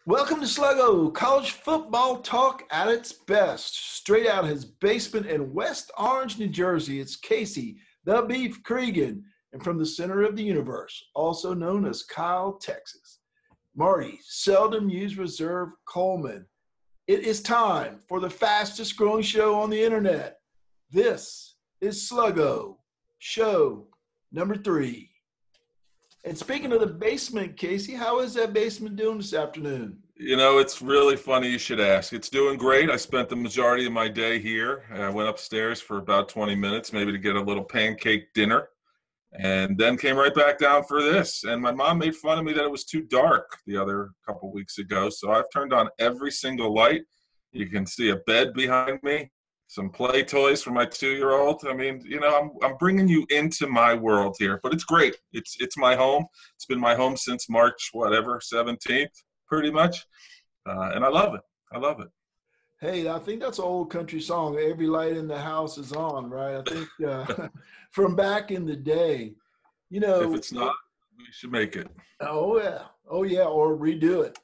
Welcome to Sluggo, college football talk at its best. Straight out his basement in West Orange, New Jersey, it's Casey, the Beef Cregan, and from the center of the universe, also known as Kyle, Texas, Marty, seldom used reserve Coleman. It is time for the fastest growing show on the internet. This is Sluggo, show number 3. And speaking of the basement, Casey, how is that basement doing this afternoon? You know, it's really funny you should ask. It's doing great. I spent the majority of my day here. I went upstairs for about 20 minutes, maybe to get a little pancake dinner, and then came right back down for this. And my mom made fun of me that it was too dark the other couple weeks ago, so I've turned on every single light. You can see a bed behind me, some play toys for my 2-year-old. I mean, you know, I'm bringing you into my world here, but it's great. It's my home. It's been my home since March, 17th, pretty much, and I love it. I love it. Hey, I think that's an old country song. Every light in the house is on, right? I think from back in the day, you know. If it's not, we should make it. Oh yeah, or redo it.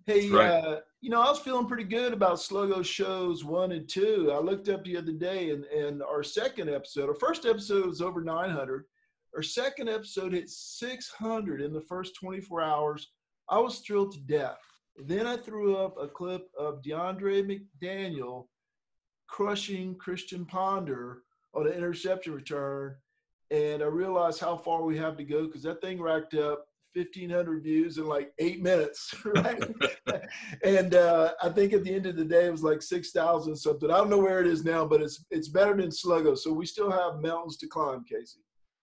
Hey, Right. you know, I was feeling pretty good about Sluggo shows 1 and 2. I looked up the other day, and our second episode, our first episode was over 900. Our second episode hit 600 in the first 24 hours. I was thrilled to death. Then I threw up a clip of DeAndre McDaniel crushing Christian Ponder on an interception return, and I realized how far we have to go because that thing racked up 1,500 views in like 8 minutes, right? And I think at the end of the day, it was like 6,000 something. I don't know where it is now, but it's better than Sluggo. So we still have mountains to climb, Casey.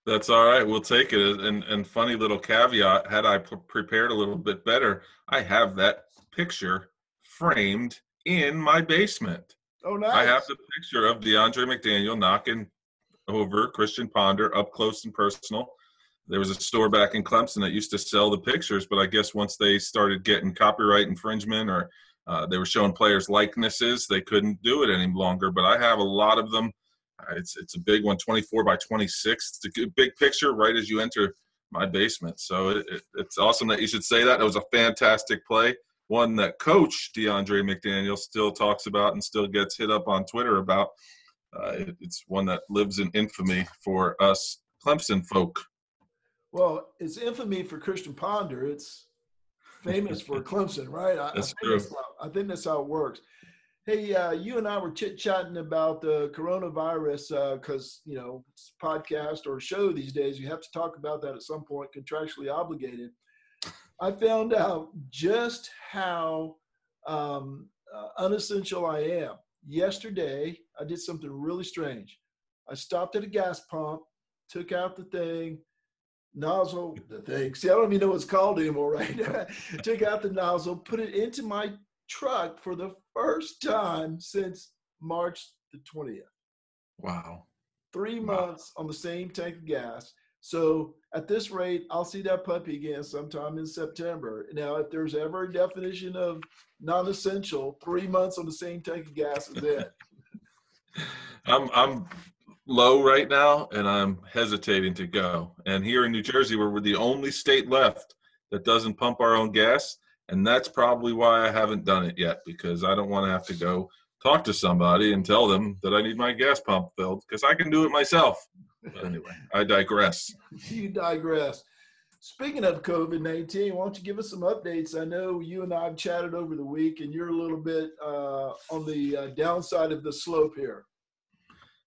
That's all right. We'll take it. And funny little caveat, had I prepared a little bit better, I have that picture framed in my basement. Oh, nice. I have the picture of DeAndre McDaniel knocking over Christian Ponder up close and personal. There was a store back in Clemson that used to sell the pictures, but I guess once they started getting copyright infringement or they were showing players' likenesses, they couldn't do it any longer. But I have a lot of them. It's a big one, 24 by 26. It's a good, big picture right as you enter my basement. So it's awesome that you should say that. It was a fantastic play, one that Coach DeAndre McDaniel still talks about and still gets hit up on Twitter about. It's one that lives in infamy for us Clemson folk. Well, it's infamy for Christian Ponder. It's famous for Clemson, right? I think that's how it works. Hey, you and I were chit-chatting about the coronavirus because, you know, it's a podcast or a show these days. You have to talk about that at some point, contractually obligated. I found out just how unessential I am. Yesterday, I did something really strange. I stopped at a gas pump, took out the thing, nozzle, the thing. See, I don't even know what it's called anymore, right? Took out the nozzle, put it into my truck for the first time since March the 20th. Wow. 3 months on the same tank of gas. So at this rate, I'll see that puppy again sometime in September. Now, if there's ever a definition of non-essential, 3 months on the same tank of gas is it. I'm low right now, and I'm hesitating to go. And here in New Jersey, we're the only state left that doesn't pump our own gas, and that's probably why I haven't done it yet, because I don't want to have to go talk to somebody and tell them that I need my gas pump filled, because I can do it myself. But anyway, I digress. You digress. Speaking of COVID-19, why don't you give us some updates? I know you and I have chatted over the week, and you're a little bit on the downside of the slope here.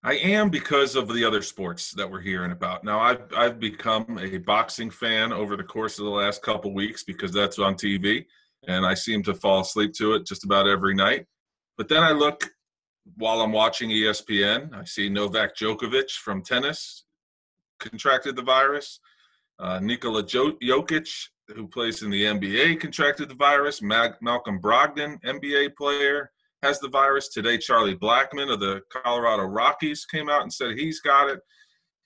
I am, because of the other sports that we're hearing about. Now, I've become a boxing fan over the course of the last couple weeks because that's on TV, and I seem to fall asleep to it just about every night. But then I look while I'm watching ESPN. I see Novak Djokovic from tennis contracted the virus. Nikola Jokic, who plays in the NBA, contracted the virus. Malcolm Brogdon, NBA player, has the virus. Today, Charlie Blackmon of the Colorado Rockies came out and said he's got it.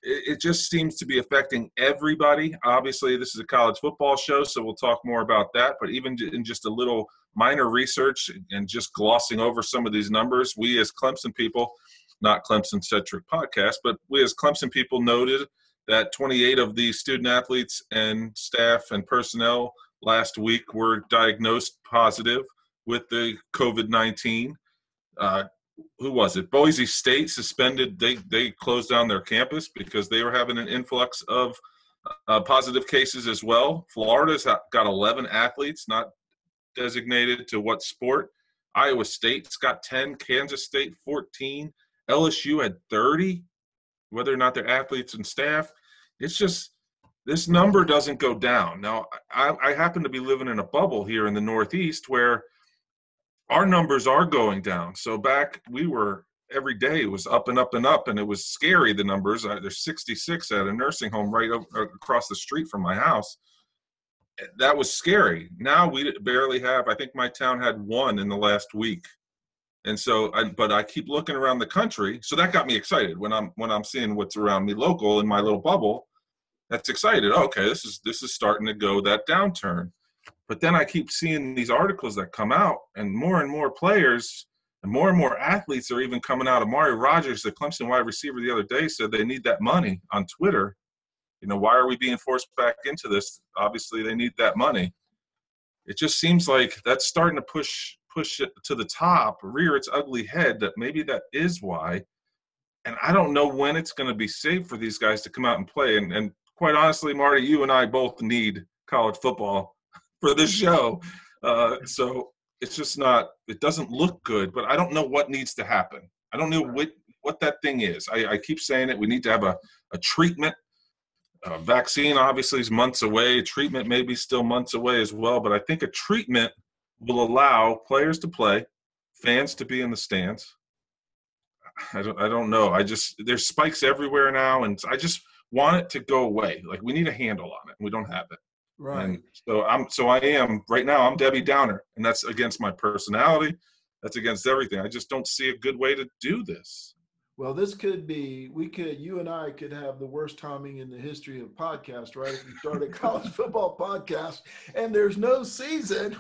It just seems to be affecting everybody. Obviously, this is a college football show, so we'll talk more about that. But even in just a little minor research and just glossing over some of these numbers, we as Clemson people, not Clemson-centric podcast, but we as Clemson people noted that 28 of the student athletes and staff and personnel last week were diagnosed positive with the COVID-19. Who was it? Boise State suspended. They closed down their campus because they were having an influx of positive cases as well. Florida's got 11 athletes not designated to what sport. Iowa State's got 10. Kansas State 14. LSU had 30. Whether or not they're athletes and staff, it's just this number doesn't go down. Now, I happen to be living in a bubble here in the Northeast where our numbers are going down. So back, we were every day it was up and up and up, and it was scary, the numbers. There's 66 at a nursing home right across the street from my house. That was scary. Now we barely have, I think my town had 1 in the last week. And so, but I keep looking around the country. So that got me excited when I'm seeing what's around me local in my little bubble. That's excited. Okay, this is starting to go that downturn. But then I keep seeing these articles that come out, and more players and more athletes are even coming out. Amari Rogers, the Clemson wide receiver, the other day said they need that money on Twitter. You know, why are we being forced back into this? Obviously, they need that money. It just seems like that's starting to push it to the top, rear its ugly head, that maybe that is why. And I don't know when it's going to be safe for these guys to come out and play. And quite honestly, Marty, you and I both need college football for this show. So it's just not – it doesn't look good, but I don't know what needs to happen. I don't know what that thing is. I keep saying it. We need to have a treatment. Vaccine obviously is months away. Treatment may be still months away as well. But I think a treatment will allow players to play, fans to be in the stands. I don't know. There's spikes everywhere now, and I just want it to go away. Like, we need a handle on it. We don't have it. Right. And so I am right now. I'm Debbie Downer, and that's against my personality. That's against everything. I just don't see a good way to do this. Well, this could be, you and I could have the worst timing in the history of podcasts, right? If we start a college football podcast and there's no season,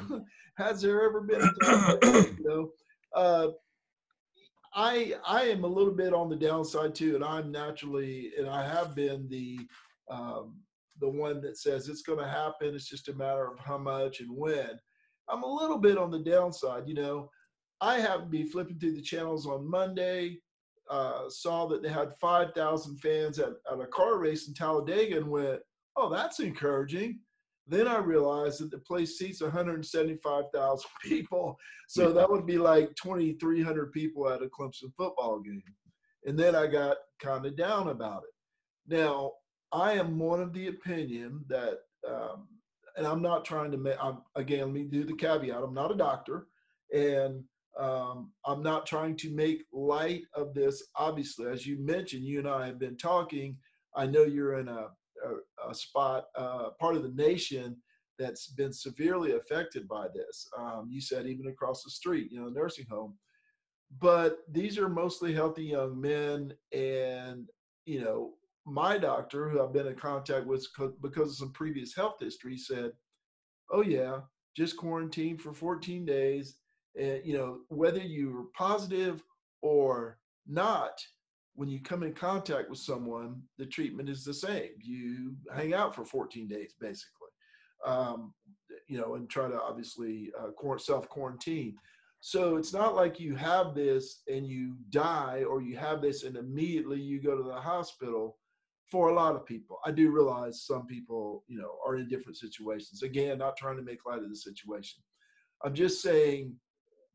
has there ever been a time like this, you know? I am a little bit on the downside too, and I'm naturally, and I have been the one that says it's going to happen. It's just a matter of how much and when. I'm a little bit on the downside, you know. I happened to be flipping through the channels on Monday. Saw that they had 5,000 fans at a car race in Talladega and went, oh, that's encouraging. Then I realized that the place seats 175,000 people. So that would be like 2,300 people at a Clemson football game. And then I got kind of down about it. Now, I am one of the opinion that, and I'm not trying to again, let me do the caveat. I'm not a doctor. And I'm not trying to make light of this. Obviously, as you mentioned, you and I have been talking. I know you're in a spot, part of the nation that's been severely affected by this. You said even across the street, you know, nursing home. But these are mostly healthy young men. And, you know, my doctor, who I've been in contact with because of some previous health history, said, oh, yeah, just quarantine for 14 days. And, you know, whether you're positive or not, when you come in contact with someone, the treatment is the same. You hang out for 14 days, basically, you know, and try to obviously self-quarantine. So it's not like you have this and you die, or you have this and immediately you go to the hospital. For a lot of people, I do realize some people, you know, are in different situations. Again, not trying to make light of the situation. I'm just saying,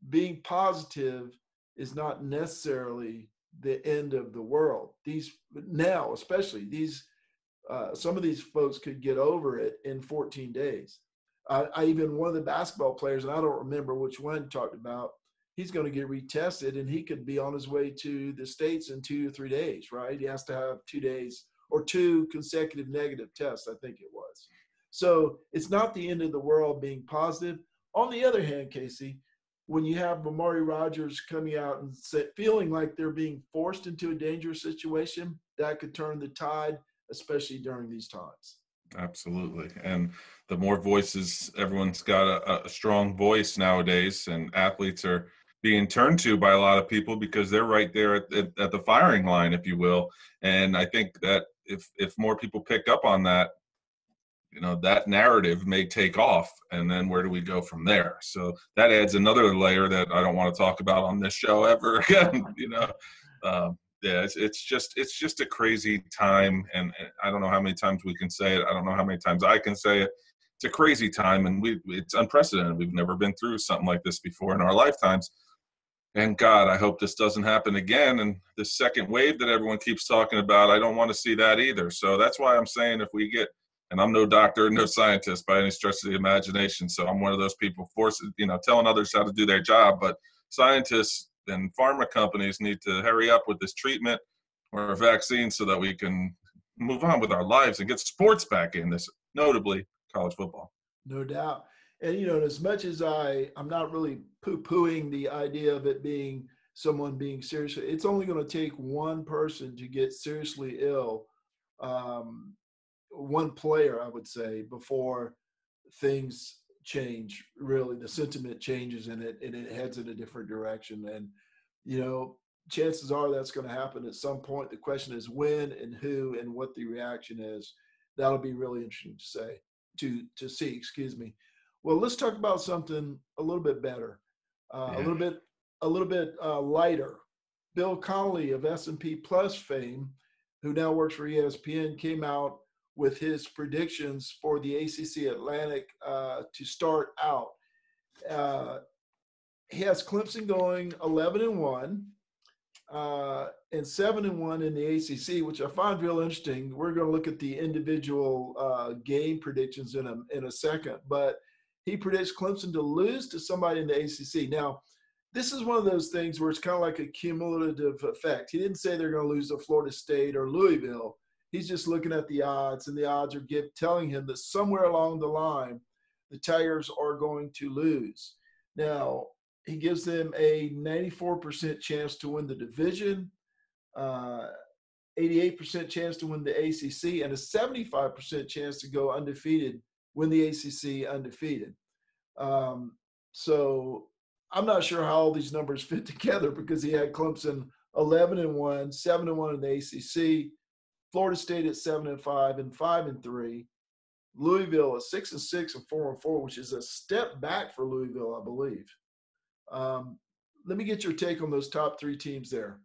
being positive is not necessarily the end of the world. Now, especially some of these folks could get over it in 14 days. I even, one of the basketball players, and I don't remember which one, talked about he's going to get retested and he could be on his way to the States in 2 or 3 days, right? He has to have 2 days or 2 consecutive negative tests, I think it was. So it's not the end of the world being positive. On the other hand, Casey, when you have Amari Rogers coming out and feeling like they're being forced into a dangerous situation, that could turn the tide, especially during these times. Absolutely. And the more voices, everyone's got a strong voice nowadays, and athletes are being turned to by a lot of people because they're right there at the firing line, if you will. And I think that if more people pick up on that, that narrative may take off, and then where do we go from there? So that adds another layer that I don't want to talk about on this show ever again. Yeah, it's just a crazy time, and I don't know how many times we can say it. I don't know how many times I can say it. It's a crazy time, and it's unprecedented. We've never been through something like this before in our lifetimes. And God, I hope this doesn't happen again. And the second wave that everyone keeps talking about, I don't want to see that either. So that's why I'm saying if we get, and I'm no doctor, no scientist by any stretch of the imagination. So I'm one of those people telling others how to do their job. But scientists and pharma companies need to hurry up with this treatment or a vaccine so that we can move on with our lives and get sports back in this, notably college football. No doubt. And, as much as I'm not really poo-pooing the idea of it being someone being seriously, it's only going to take one person to get seriously ill, one player, I would say, before things change. Really, the sentiment changes and it heads in a different direction. And, chances are that's going to happen at some point. The question is when and who and what the reaction is. That'll be really interesting to see, excuse me. Well, let's talk about something a little bit better, a little bit lighter. Bill Connolly of S&P Plus fame, who now works for ESPN, came out with his predictions for the ACC Atlantic to start out. He has Clemson going 11-1 and 7-1 in the ACC, which I find real interesting. We're going to look at the individual game predictions in a second, but he predicts Clemson to lose to somebody in the ACC. Now, this is one of those things where it's kind of like a cumulative effect. He didn't say they're going to lose to Florida State or Louisville. He's just looking at the odds, and the odds are telling him that somewhere along the line, the Tigers are going to lose. Now, he gives them a 94% chance to win the division, 88% chance to win the ACC, and a 75% chance to go undefeated, win the ACC undefeated. So I'm not sure how all these numbers fit together because he had Clemson 11-1, 7-1 in the ACC, Florida State at 7-5 and 5-3, Louisville at 6-6 and 4-4, which is a step back for Louisville, I believe. Let me get your take on those top three teams there.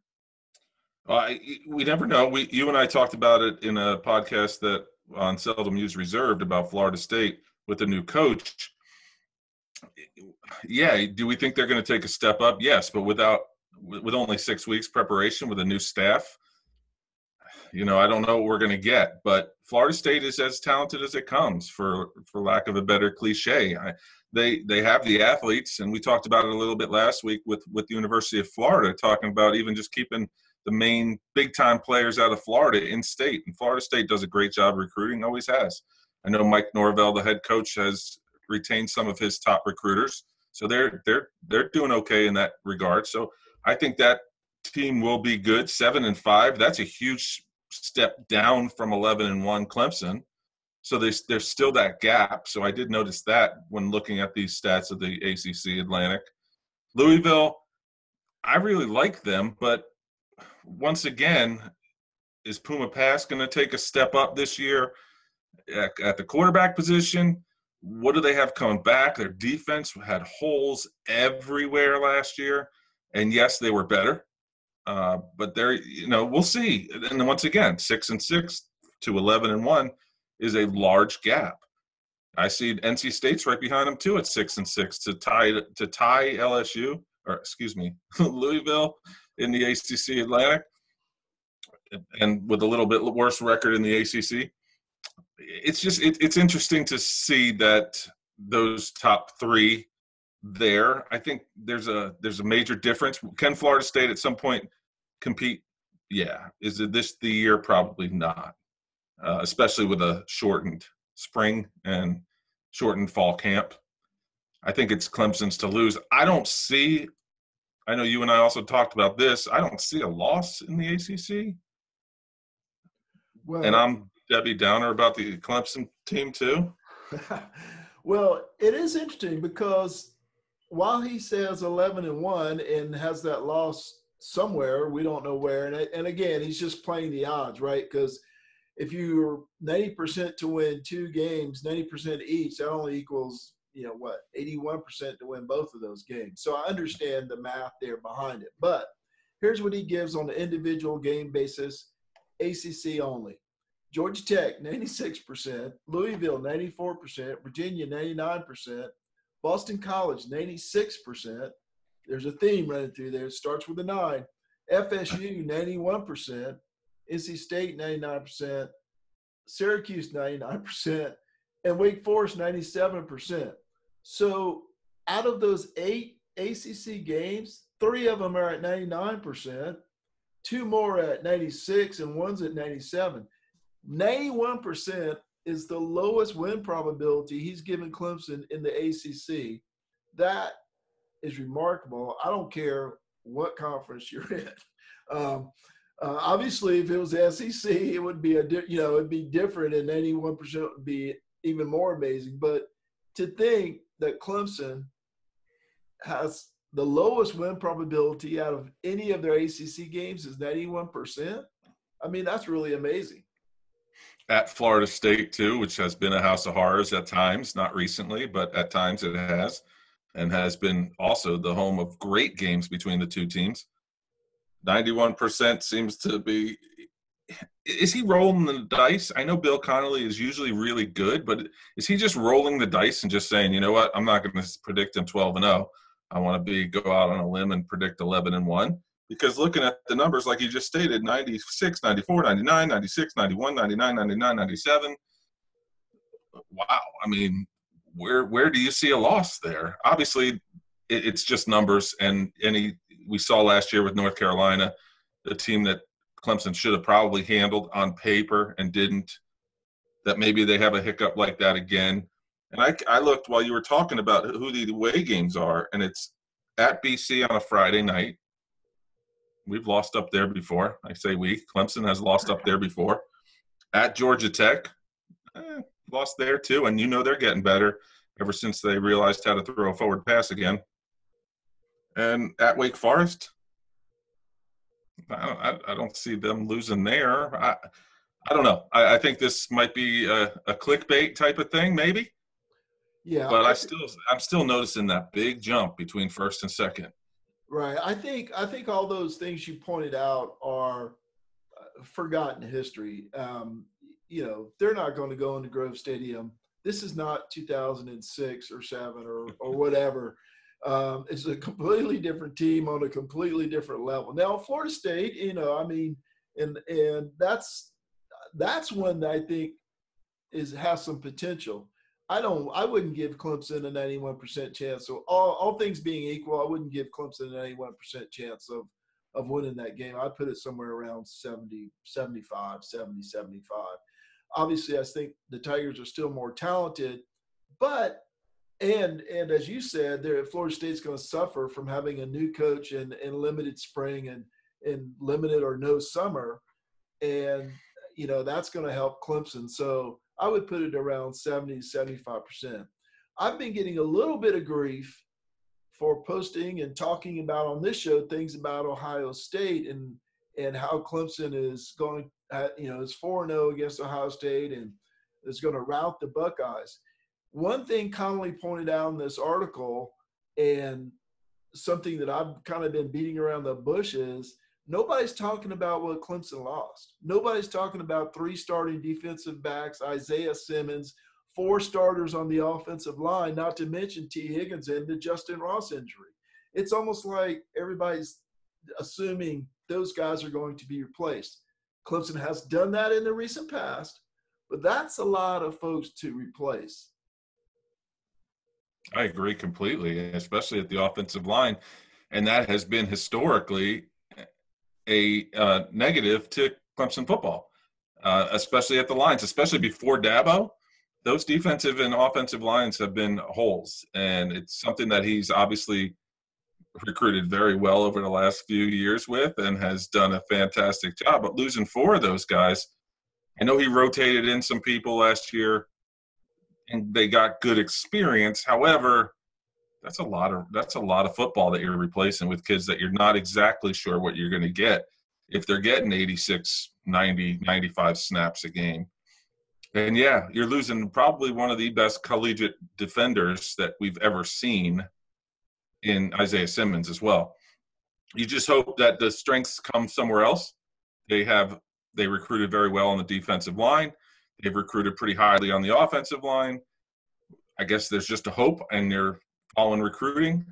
We never know. You and I talked about it in a podcast that on Seldom Used Reserved about Florida State with the new coach. Yeah, do we think they're going to take a step up? Yes, but with only 6 weeks preparation with a new staff, I don't know what we're going to get. But Florida State is as talented as it comes, for lack of a better cliche. They have the athletes, and we talked about it a little bit last week with the University of Florida, talking about even just keeping the main big-time players out of Florida in state. And Florida State does a great job recruiting, always has. I know Mike Norvell, the head coach, has retained some of his top recruiters. So they're doing okay in that regard. So I think that team will be good. 7-5, that's a huge step down from 11-1 Clemson. So there's still that gap. So I did notice that when looking at these stats of the ACC Atlantic. Louisville, I really like them, but once again, is Puma Pass going to take a step up this year at the quarterback position? What do they have coming back? Their defense had holes everywhere last year. And yes, they were better. But we'll see. And then once again, 6-6 to 11-1 is a large gap. I see NC State's right behind them too at 6-6 to tie LSU, or excuse me, Louisville in the ACC Atlantic, and with a little bit worse record in the ACC. It's interesting to see that those top three there. I think there's a major difference. Can Florida State at some point compete? Yeah. Is it this the year? Probably not, especially with a shortened spring and shortened fall camp. I think it's Clemson's to lose. I know you and I also talked about this. I don't see a loss in the ACC. Well, and I'm Debbie Downer about the Clemson team too. Well, it is interesting because while he says 11-1 and has that loss somewhere, we don't know where. And again, he's just playing the odds, right? Because if you're 90% to win 2 games, 90% each, that only equals, 81% to win both of those games. So I understand the math there behind it. But here's what he gives on the individual game basis, ACC only. Georgia Tech, 96%, Louisville, 94%, Virginia, 99%, Boston College, 96%. There's a theme running through there. It starts with a 9. FSU, 91%, NC State, 99%, Syracuse, 99%, and Wake Forest, 97%. So out of those 8 ACC games, 3 of them are at 99%, 2 more at 96, and one's at 97. 91% is the lowest win probability he's given Clemson in the ACC. That is remarkable. I don't care what conference you're in. Obviously, if it was the SEC, it would be it'd be different, and 81% would be even more amazing. But to think that Clemson has the lowest win probability out of any of their ACC games is 91%. I mean, that's really amazing. At Florida State, too, which has been a house of horrors at times, not recently, but at times it has, and has been also the home of great games between the two teams. 91% seems to be – is he rolling the dice? I know Bill Connolly is usually really good, but is he just rolling the dice and just saying, you know what, I'm not going to predict him 12-0. I want to go out on a limb and predict 11-1. Because looking at the numbers, like you just stated, 96, 94, 99, 96, 91, 99, 99, 97. Wow. I mean, where do you see a loss there? Obviously, it's just numbers. And we saw last year with North Carolina, the team that Clemson should have probably handled on paper and didn't, that maybe they have a hiccup like that again. And I looked while you were talking about who the away games are, and it's at BC on a Friday night. We've lost up there before. I say we. Clemson has lost up there before. At Georgia Tech, lost there too. And they're getting better ever since they realized how to throw a forward pass again. And at Wake Forest, I don't see them losing there. I don't know. I think this might be a clickbait type of thing, maybe. Yeah. But I'm still noticing that big jump between first and second. Right. I think all those things you pointed out are forgotten history. They're not going to go into Grove Stadium. This is not 2006 or 7 or whatever. It's a completely different team on a completely different level. Now, Florida State, and that's one that I think has some potential. I wouldn't give Clemson a 91% chance. So all things being equal, I wouldn't give Clemson a 91% chance of winning that game. I'd put it somewhere around 70, 75, 70, 75. Obviously, I think the Tigers are still more talented, but and as you said, Florida State's going to suffer from having a new coach and limited spring and limited or no summer, and that's going to help Clemson. So I would put it around 70 to 75%. I've been getting a little bit of grief for posting and talking about on this show things about Ohio State and how Clemson is going, is 4-0 against Ohio State and is going to rout the Buckeyes. One thing Connolly pointed out in this article, and something that I've kind of been beating around the bush, is nobody's talking about what Clemson lost. Nobody's talking about 3 starting defensive backs, Isaiah Simmons, 4 starters on the offensive line, not to mention T. Higgins and the Justin Ross injury. It's almost like everybody's assuming those guys are going to be replaced. Clemson has done that in the recent past, but that's a lot of folks to replace. I agree completely, especially at the offensive line. And that has been historically a negative to Clemson football, especially at the lines, especially before Dabo. Those defensive and offensive lines have been holes, and it's something that he's obviously recruited very well over the last few years with and has done a fantastic job. But losing 4 of those guys, I know he rotated in some people last year, and they got good experience. However, that's a lot of football that you're replacing with kids that you're not exactly sure what you're going to get. If they're getting 86 90, 95 snaps a game. And yeah, you're losing probably one of the best collegiate defenders that we've ever seen in Isaiah Simmons as well. You just hope that the strengths come somewhere else. They recruited very well on the defensive line. They've recruited pretty highly on the offensive line. I guess there's just a hope, and they're following recruiting.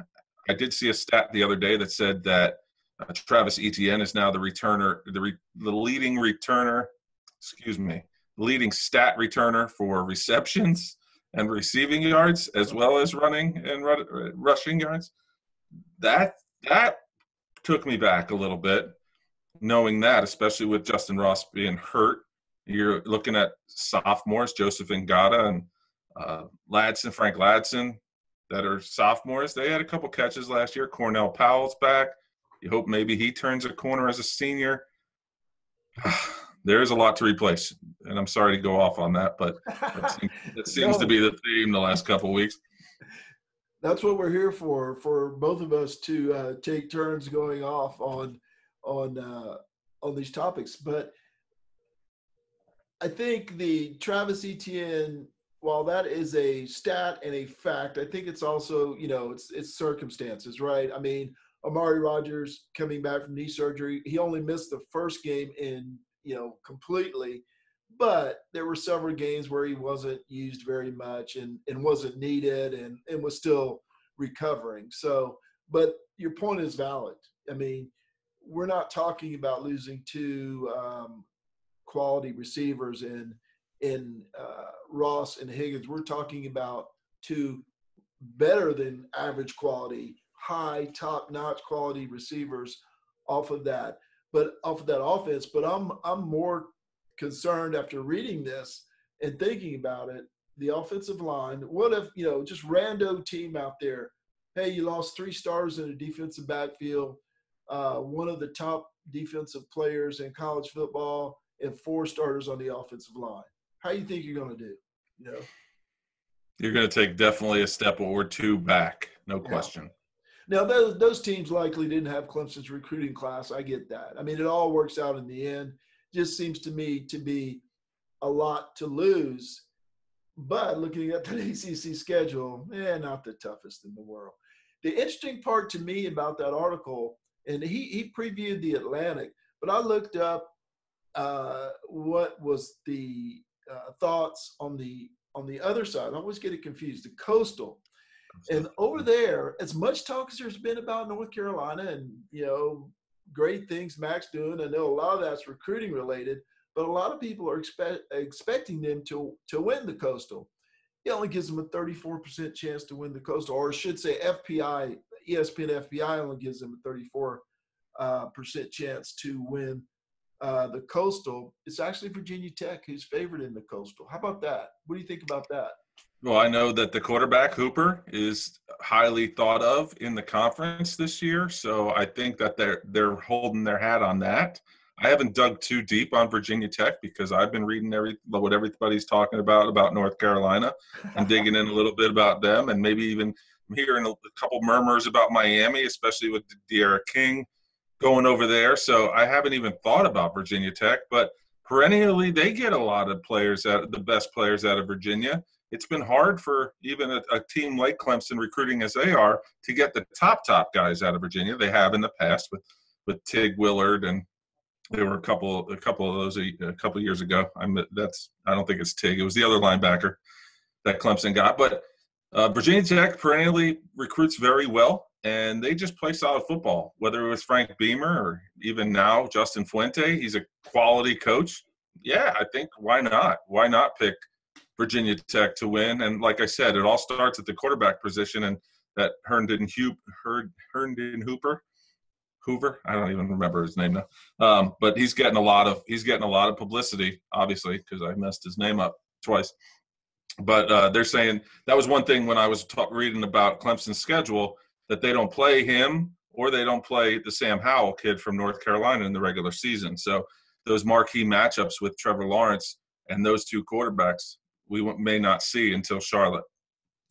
I did see a stat the other day that said that Travis Etienne is now the leading returner, leading stat returner for receptions and receiving yards, as well as running and rushing yards. That took me back a little bit, knowing that, especially with Justin Ross being hurt. You're looking at sophomores, Joseph Ngata and Frank Ladson, that are sophomores. They had a couple catches last year. Cornell Powell's back. You hope maybe he turns a corner as a senior. There's a lot to replace, and I'm sorry to go off on that, but it seems to be the theme the last couple of weeks. That's what we're here for both of us to take turns going off on these topics. But I think the Travis Etienne, while that is a stat and a fact, I think it's also, it's circumstances, right? I mean, Amari Rodgers coming back from knee surgery, he only missed the first game completely, but there were several games where he wasn't used very much and wasn't needed and was still recovering. So, but your point is valid. I mean, we're not talking about losing two quality receivers in Ross and Higgins. We're talking about two better than average quality, high, top-notch quality receivers off of that offense. But I'm more concerned after reading this and thinking about it, the offensive line. What if, just rando team out there, hey, you lost 3 stars in a defensive backfield, one of the top defensive players in college football, and 4 starters on the offensive line. How do you think you're going to do? You're going to take definitely a step or 2 back, no question. Now, those teams likely didn't have Clemson's recruiting class. I get that. I mean, it all works out in the end. Just seems to me to be a lot to lose. But looking at the ACC schedule, not the toughest in the world. The interesting part to me about that article, and he previewed the Atlantic, but I looked up what was the thoughts on the other side. I always get it confused. The Coastal. And over there, as much talk as there's been about North Carolina and, great things Mac's doing, I know a lot of that's recruiting related, but a lot of people are expecting them to win the Coastal. It only gives them a 34% chance to win the Coastal, or I should say FPI, ESPN FPI only gives them a 34% chance to win the Coastal. It's actually Virginia Tech who's favored in the Coastal. How about that? What do you think about that? Well, I know that the quarterback, Hooper, is highly thought of in the conference this year, so I think that they're holding their hat on that. I haven't dug too deep on Virginia Tech because I've been reading what everybody's talking about North Carolina and digging in a little bit about them, and maybe even hearing a couple murmurs about Miami, especially with De'Ara King going over there. So I haven't even thought about Virginia Tech, but perennially they get a lot of the best players out of Virginia. It's been hard for even a team like Clemson, recruiting as they are, to get the top guys out of Virginia. They have in the past with Tig Willard, and there were a couple of those a couple of years ago. I don't think it's Tig. It was the other linebacker that Clemson got. But Virginia Tech perennially recruits very well, and they just play solid football. Whether it was Frank Beamer or even now Justin Fuente, he's a quality coach. Yeah, I think why not? Why not pick Virginia Tech to win? And like I said, it all starts at the quarterback position, and that Herndon Hoover. I don't even remember his name now. But he's getting a lot of publicity, obviously, because I messed his name up twice. But they're saying that was one thing when I was reading about Clemson's schedule, that they don't play him or they don't play the Sam Howell kid from North Carolina in the regular season. So those marquee matchups with Trevor Lawrence and those two quarterbacks, we may not see until Charlotte.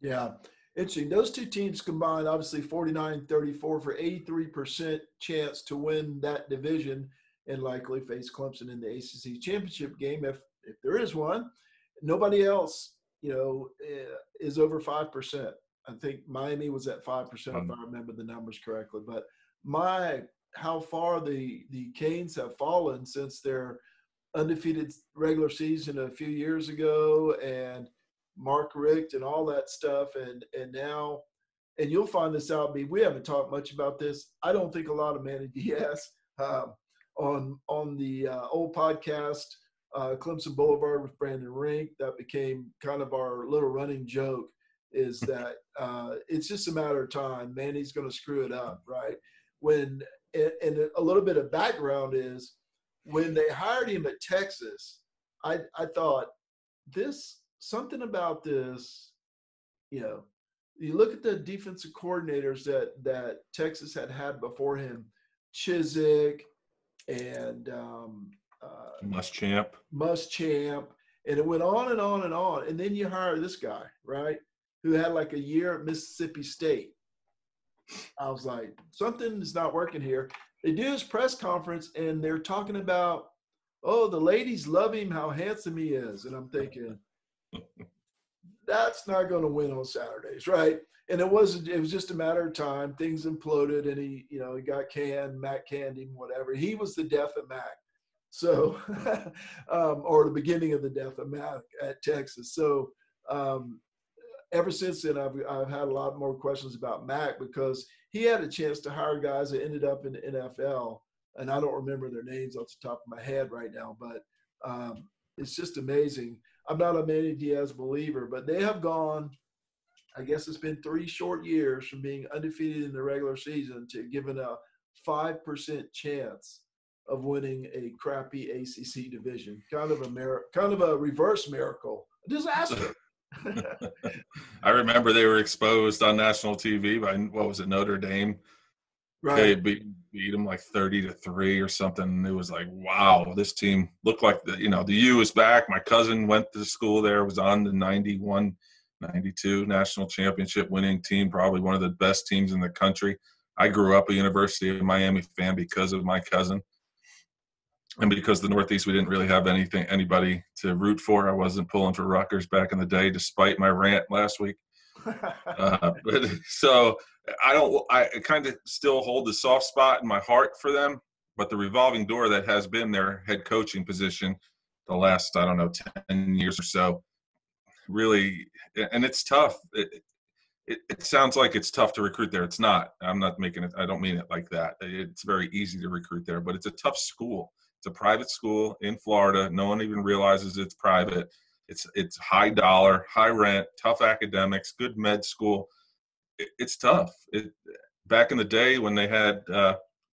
Yeah, interesting. Those two teams combined, obviously 49-34 for 83% chance to win that division. and likely face Clemson in the ACC championship game if there is one. Nobody else, is over 5%. I think Miami was at 5% if I remember the numbers correctly. But how far the Canes have fallen since their undefeated regular season a few years ago, and Mark Richt and all that stuff, and now, and you'll find this out. We haven't talked much about this. I don't think a lot of Manny Diaz on the old podcast, Clemson Boulevard with Brandon Rink, that became kind of our little running joke, is that it's just a matter of time. Manny's going to screw it up, right? And a little bit of background is, when they hired him at Texas, I thought something about this, you look at the defensive coordinators that Texas had before him, Chizik and Muschamp, and it went on and on and on. And then you hire this guy, right, who had like a year at Mississippi State. I was like, something is not working here. They do his press conference, and they're talking about, oh, the ladies love him, how handsome he is. And I'm thinking, that's not going to win on Saturdays, right? And it was just a matter of time. Things imploded, and he got canned. Mac canned him, whatever. He was the death of Mac. So, or the beginning of the death of Mac at Texas. So, ever since then, I've had a lot more questions about Mac, because he had a chance to hire guys that ended up in the NFL, and I don't remember their names off the top of my head right now, but it's just amazing. I'm not a Manny Diaz believer, but they have gone, I guess it's been 3 short years from being undefeated in the regular season to giving a 5% chance of winning a crappy ACC division. Kind of a reverse miracle, a disaster. I remember they were exposed on national TV by, what was it, Notre Dame? Right. They beat them like 30-3 or something. It was like, wow, this team looked like the U is back. My cousin went to school there, was on the 91, 92 national championship winning team, probably one of the best teams in the country. I grew up a University of Miami fan because of my cousin. And because the Northeast, we didn't really have anybody to root for. I wasn't pulling for Rutgers back in the day, despite my rant last week. But so I kind of still hold the soft spot in my heart for them. But the revolving door that has been their head coaching position the last, 10 years or so, really, and it's tough. It sounds like it's tough to recruit there. It's not. I'm not making it. I don't mean it like that. It's very easy to recruit there, but it's a tough school. It's a private school in Florida. No one even realizes it's private. It's high dollar, high rent, tough academics, good med school. It's tough. Back in the day when they had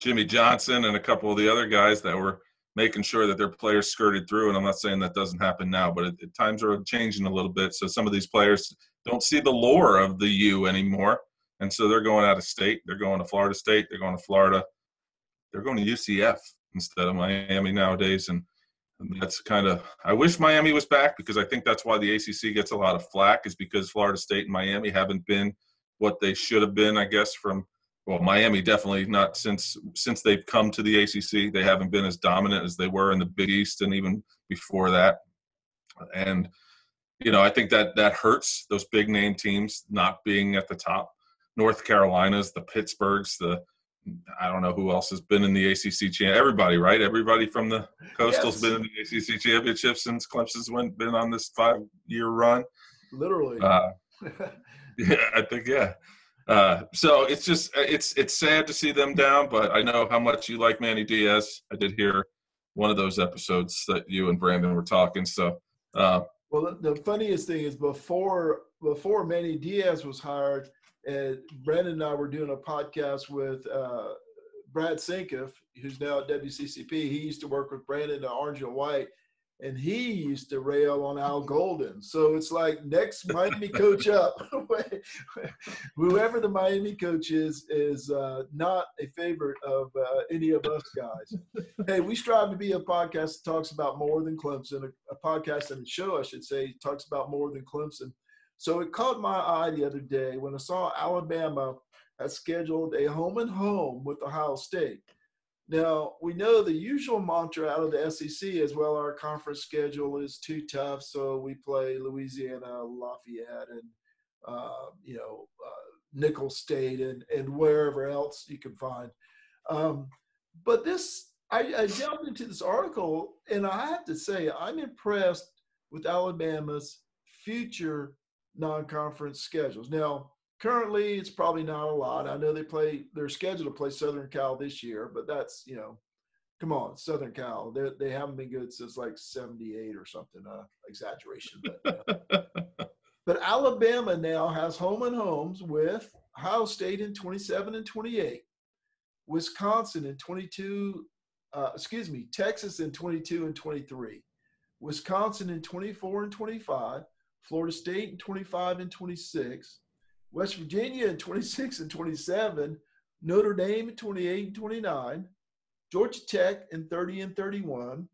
Jimmy Johnson and a couple of the other guys that were making sure that their players skirted through, and I'm not saying that doesn't happen now, but times are changing a little bit. So some of these players don't see the lure of the U anymore, and so they're going out of state. They're going to Florida State. They're going to Florida. They're going to UCF instead of Miami nowadays, and that's kind of – I wish Miami was back, because I think that's why the ACC gets a lot of flack, is because Florida State and Miami haven't been what they should have been, I guess, Miami definitely not since they've come to the ACC. They haven't been as dominant as they were in the Big East and even before that. And, I think that hurts those big name teams not being at the top. North Carolinas, the Pittsburghs, I don't know who else has been in the ACC. Everybody, right? Everybody from the Coastal's been in the ACC championship since Clemson's been on this 5-year run. Literally. Yeah, I think, yeah. So it's just it's sad to see them down, but I know how much you like Manny Diaz. I did hear one of those episodes that you and Brandon were talking. So, well, the funniest thing is before Manny Diaz was hired, and Brandon and I were doing a podcast with Brad Sinkoff, who's now at WCCP. He used to work with Brandon at Orange and White, and he used to rail on Al Golden. So it's like next Miami coach up, whoever the Miami coach is not a favorite of any of us guys. Hey, we strive to be a podcast that talks about more than Clemson, a podcast and a show, I should say, talks about more than Clemson. So it caught my eye the other day when I saw Alabama had scheduled a home-and-home with Ohio State. Now, we know the usual mantra out of the SEC is, well, our conference schedule is too tough, so we play Louisiana, Lafayette, and, Nicholls State and wherever else you can find. But I delved into this article, and I have to say, I'm impressed with Alabama's future non-conference schedules. Now, currently, it's probably not a lot. I know they're scheduled to play Southern Cal this year, but that's, come on, Southern Cal. They haven't been good since like 78 or something. Exaggeration, but but Alabama now has home and homes with Ohio State in 27 and 28, Wisconsin in 22. Texas in 22 and 23, Wisconsin in 24 and 25, Florida State in 25 and 26, West Virginia in 26 and 27, Notre Dame in 28 and 29, Georgia Tech in 30 and 31,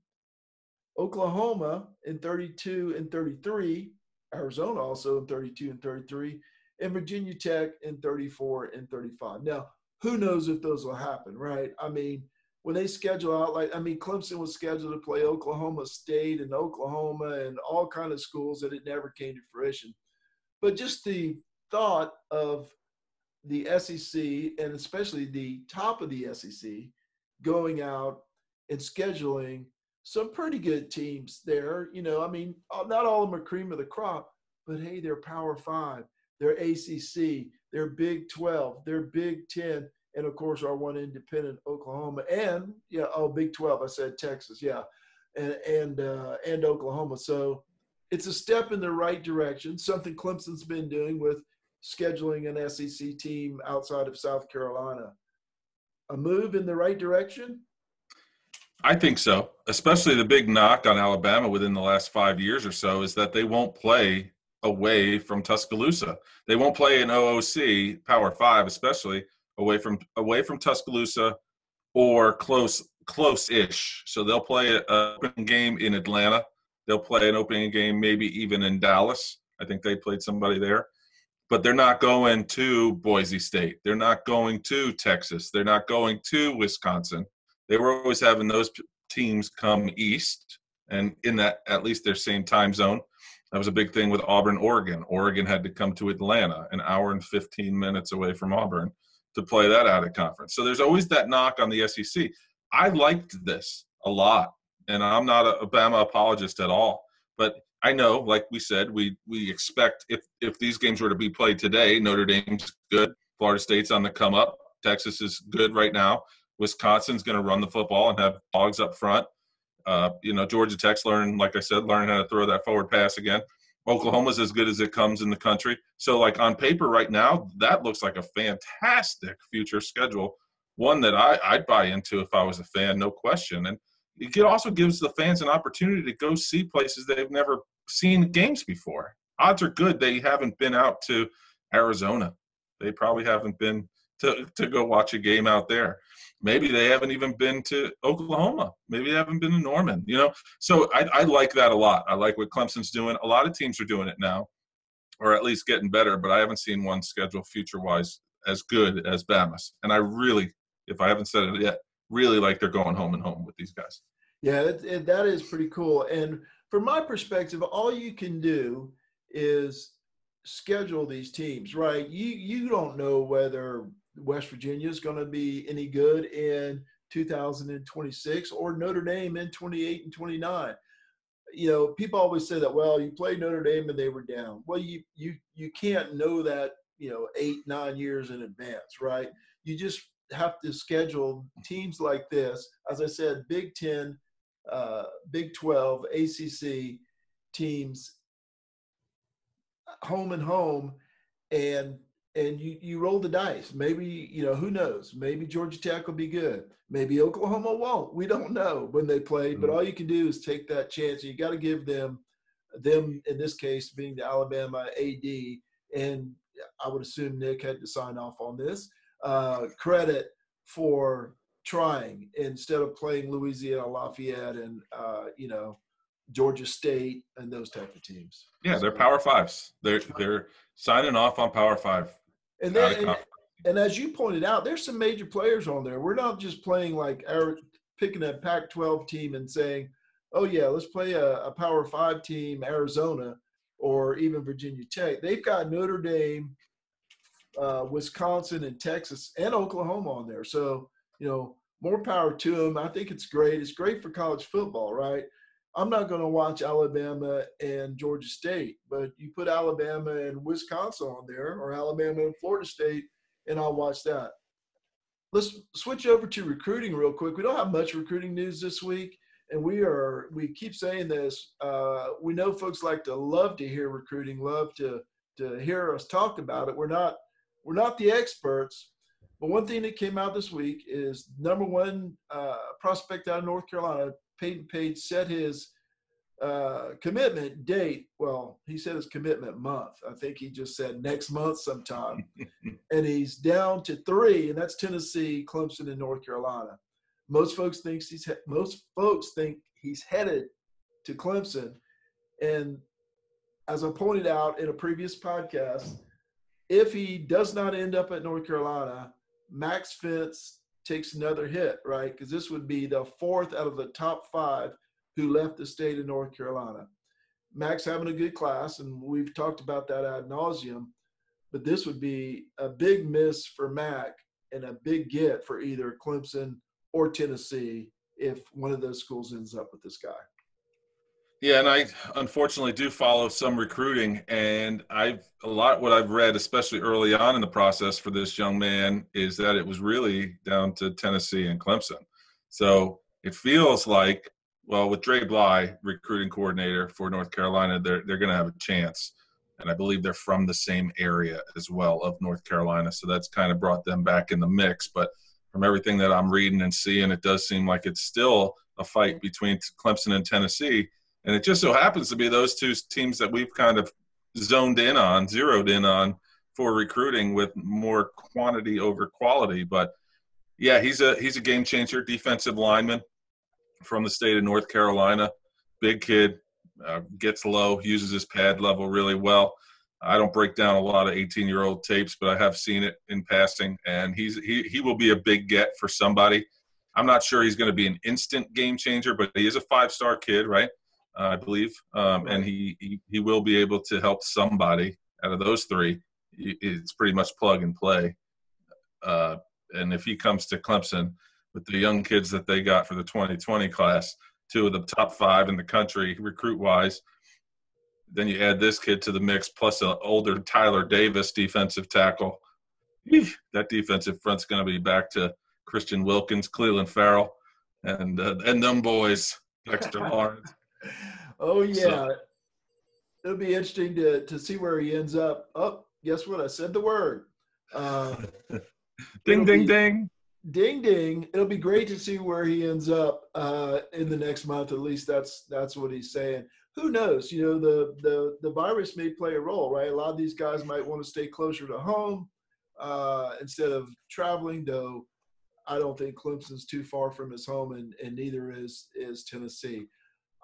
Oklahoma in 32 and 33, Arizona also in 32 and 33, and Virginia Tech in 34 and 35. Now, who knows if those will happen, right? I mean, when they schedule out, Clemson was scheduled to play Oklahoma State and Oklahoma and all kind of schools, and it never came to fruition. But just the thought of the SEC, and especially the top of the SEC, going out and scheduling some pretty good teams there. Not all of them are cream of the crop, but hey, they're Power 5, they're ACC, they're Big 12, they're Big 10, and of course our one independent, Oklahoma, and Big 12. I said Texas, and Oklahoma. So it's a step in the right direction. Something Clemson's been doing with scheduling an SEC team outside of South Carolina. A move in the right direction? I think so. Especially the big knock on Alabama within the last 5 years or so is that they won't play away from Tuscaloosa. They won't play an OOC, Power 5 especially, away from Tuscaloosa or close-ish. So they'll play an opening game in Atlanta. They'll play an opening game maybe even in Dallas. I think they played somebody there. But they're not going to Boise State. They're not going to Texas. They're not going to Wisconsin. They were always having those teams come east and in that at least their same time zone. That was a big thing with Auburn, Oregon. Oregon had to come to Atlanta, an hour and 15 minutes away from Auburn, to play that out of conference. So there's always that knock on the SEC. I liked this a lot, and I'm not an Obama apologist at all. But I know, like we said, we expect if these games were to be played today, Notre Dame's good, Florida State's on the come up, Texas is good right now, Wisconsin's going to run the football and have dogs up front. Georgia Tech's learning how to throw that forward pass again. Oklahoma's as good as it comes in the country. So, like, on paper right now, that looks like a fantastic future schedule, one that I'd buy into if I was a fan, no question. And it also gives the fans an opportunity to go see places they've never seen games before. Odds are good they haven't been out to Arizona. They probably haven't been to go watch a game out there. Maybe they haven't even been to Oklahoma. Maybe they haven't been to Norman, So I like that a lot. I like what Clemson's doing. A lot of teams are doing it now, or at least getting better, but I haven't seen one schedule future-wise as good as Bama's. And I really, if I haven't said it yet, really like they're going home and home with these guys. Yeah, that is pretty cool. And from my perspective, all you can do is schedule these teams, right? You don't know whether West Virginia is going to be any good in 2026 or Notre Dame in 28 and 29. People always say that, well, you played Notre Dame and they were down. Well, you can't know that, 8-9 years in advance, right? You just have to schedule teams like this. As I said, Big 10, Big 12, ACC teams, home and home, and you roll the dice. Maybe, who knows? Maybe Georgia Tech will be good. Maybe Oklahoma won't. We don't know when they play, but all you can do is take that chance. You got to give them in this case being the Alabama AD, and I would assume Nick had to sign off on this, credit for trying instead of playing Louisiana Lafayette and, Georgia State and those type of teams. Yeah, they're Power 5s. They're signing off on Power 5. And then And as you pointed out, there's some major players on there. We're not just playing like picking a Pac-12 team and saying, oh, yeah, let's play a Power 5 team, Arizona, or even Virginia Tech. They've got Notre Dame, Wisconsin, and Texas, and Oklahoma on there. So, more power to them. I think it's great. It's great for college football, right? I'm not going to watch Alabama and Georgia State, but you put Alabama and Wisconsin on there, or Alabama and Florida State, and I'll watch that. Let's switch over to recruiting real quick. We don't have much recruiting news this week, and we keep saying this. We know folks love to hear recruiting, love to hear us talk about it. We're not the experts, but one thing that came out this week is number one prospect out of North Carolina, Payton Page, set his commitment date. Well, he said his commitment month. I think he just said next month sometime. And he's down to 3, and that's Tennessee, Clemson, and North Carolina. Most folks think he's headed to Clemson. And as I pointed out in a previous podcast, if he does not end up at North Carolina, Max Fentz takes another hit, right? Because this would be the 4th out of the top 5 who left the state of North Carolina. Max having a good class, and we've talked about that ad nauseum, but this would be a big miss for Mac and a big get for either Clemson or Tennessee if one of those schools ends up with this guy. Yeah, and I unfortunately do follow some recruiting, and what I've read, especially early on in the process for this young man, is that it was really down to Tennessee and Clemson. So it feels like, well, with Dre Bly, recruiting coordinator for North Carolina, they're going to have a chance. And I believe they're from the same area as well of North Carolina. So that's kind of brought them back in the mix. But from everything that I'm reading and seeing, it does seem like it's still a fight between Clemson and Tennessee. And it just so happens to be those two teams that we've kind of zeroed in on for recruiting with more quantity over quality. But, yeah, he's a game changer, defensive lineman from the state of North Carolina, big kid, gets low, uses his pad level really well. I don't break down a lot of 18-year-old tapes, but I have seen it in passing, and he will be a big get for somebody. I'm not sure he's going to be an instant game changer, but he is a 5-star kid, right? I believe, and he will be able to help somebody out of those 3. It's pretty much plug and play. And if he comes to Clemson with the young kids that they got for the 2020 class, 2 of the top 5 in the country recruit-wise, then you add this kid to the mix, plus an older Tyler Davis defensive tackle. That defensive front's going to be back to Christian Wilkins, Cleveland Farrell, and them boys, Dexter Lawrence. Oh, yeah. So, it'll be interesting to see where he ends up. Oh, guess what? I said the word. Ding, ding, ding. Ding, ding. It'll be great to see where he ends up in the next month. At least that's what he's saying. Who knows? The virus may play a role, right? A lot of these guys might want to stay closer to home instead of traveling, though I don't think Clemson's too far from his home, and neither is Tennessee.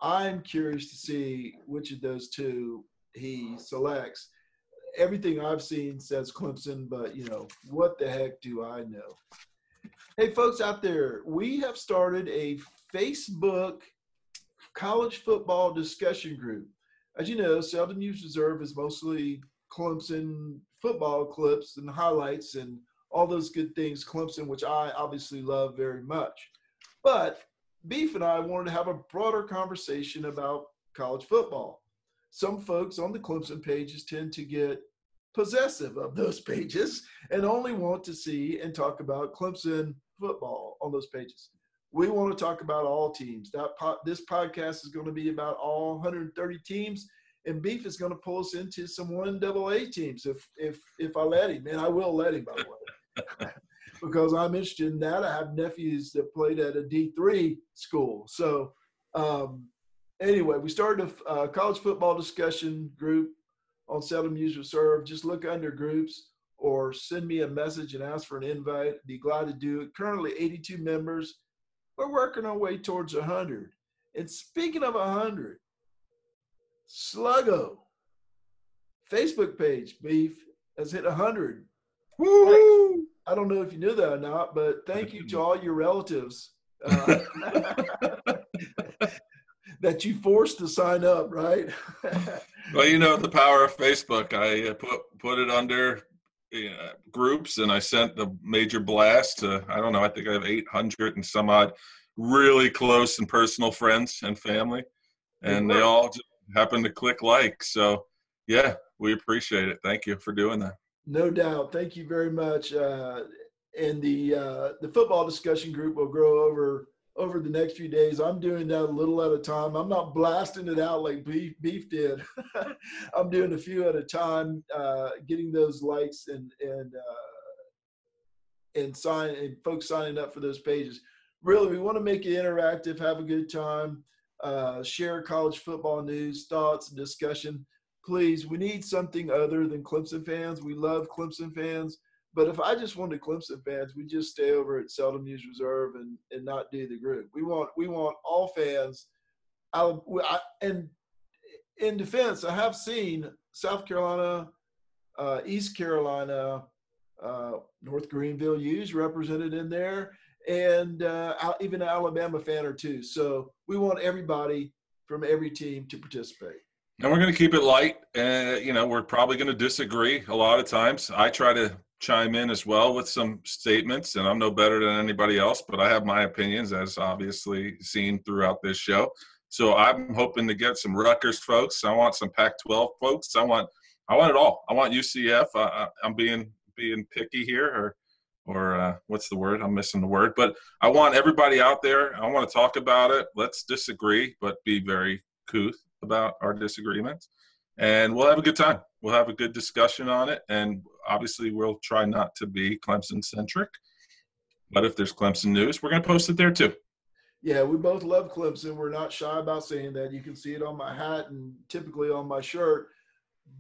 I'm curious to see which of those 2 he selects. Everything I've seen says Clemson, but, what the heck do I know? Hey, folks out there, we have started a Facebook college football discussion group. As you know, Seldom Used Reserve is mostly Clemson football clips and highlights and all those good things, Clemson, which I obviously love very much. But Beef and I wanted to have a broader conversation about college football. Some folks on the Clemson pages tend to get possessive of those pages and only want to see and talk about Clemson football on those pages. We want to talk about all teams. This podcast is going to be about all 130 teams, and Beef is going to pull us into some 1AA teams if I let him, and I will let him, by the way. Because I'm interested in that. I have nephews that played at a D3 school. So anyway, we started a college football discussion group on Seldom Used Reserve. Just look under groups or send me a message and ask for an invite. Be glad to do it. Currently 82 members. We're working our way towards 100. And speaking of 100, Sluggo, Facebook page, Beef, has hit 100 Woo! I don't know if you knew that or not, but thank you to all your relatives that you forced to sign up, right? Well, you know the power of Facebook. I put it under groups, and I sent the major blast to, I don't know, I think I have 800 and some odd really close and personal friends and family, and they all just happened to click like. So, yeah, we appreciate it. Thank you for doing that. No doubt. Thank you very much. And the football discussion group will grow over the next few days. I'm doing that a little at a time. I'm not blasting it out like Beef did. I'm doing a few at a time, getting those likes and folks signing up for those pages. Really, we want to make it interactive, have a good time, share college football news, thoughts, and discussion. Please, we need something other than Clemson fans. We love Clemson fans. But if I just wanted Clemson fans, we just stay over at Seldom Used Reserve and not do the group. We want all fans. And in defense, I have seen South Carolina, East Carolina, North Greenville U's represented in there, and even an Alabama fan or two. So we want everybody from every team to participate. And we're going to keep it light. We're probably going to disagree a lot of times. I try to chime in as well with some statements, and I'm no better than anybody else, but I have my opinions, as obviously seen throughout this show. So I'm hoping to get some Rutgers folks. I want some Pac-12 folks. I want it all. I want UCF. I'm being picky here, or what's the word? I'm missing the word. But I want everybody out there. I want to talk about it. Let's disagree, but be very couth about our disagreements, and we'll have a good time. We'll have a good discussion on it, and obviously we'll try not to be Clemson centric, but if there's Clemson news, we're going to post it there too. Yeah, we both love Clemson. We're not shy about saying that. You can see it on my hat and typically on my shirt,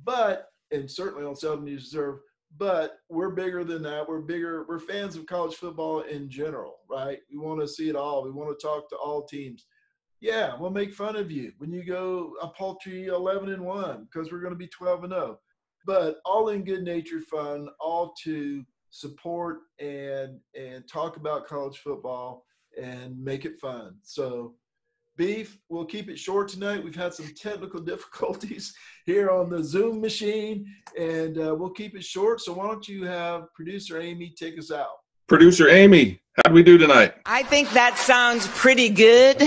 and certainly on Seldom Used Reserve, but we're bigger than that. We're fans of college football in general, right? We want to see it all. We want to talk to all teams. Yeah, we'll make fun of you when you go a paltry 11-1 because we're going to be 12-0. But all in good-natured fun, all to support and talk about college football and make it fun. So, Beef, we'll keep it short tonight. We've had some technical difficulties here on the Zoom machine, and we'll keep it short. So why don't you have producer Amy take us out? Producer Amy, how'd we do tonight? I think that sounds pretty good.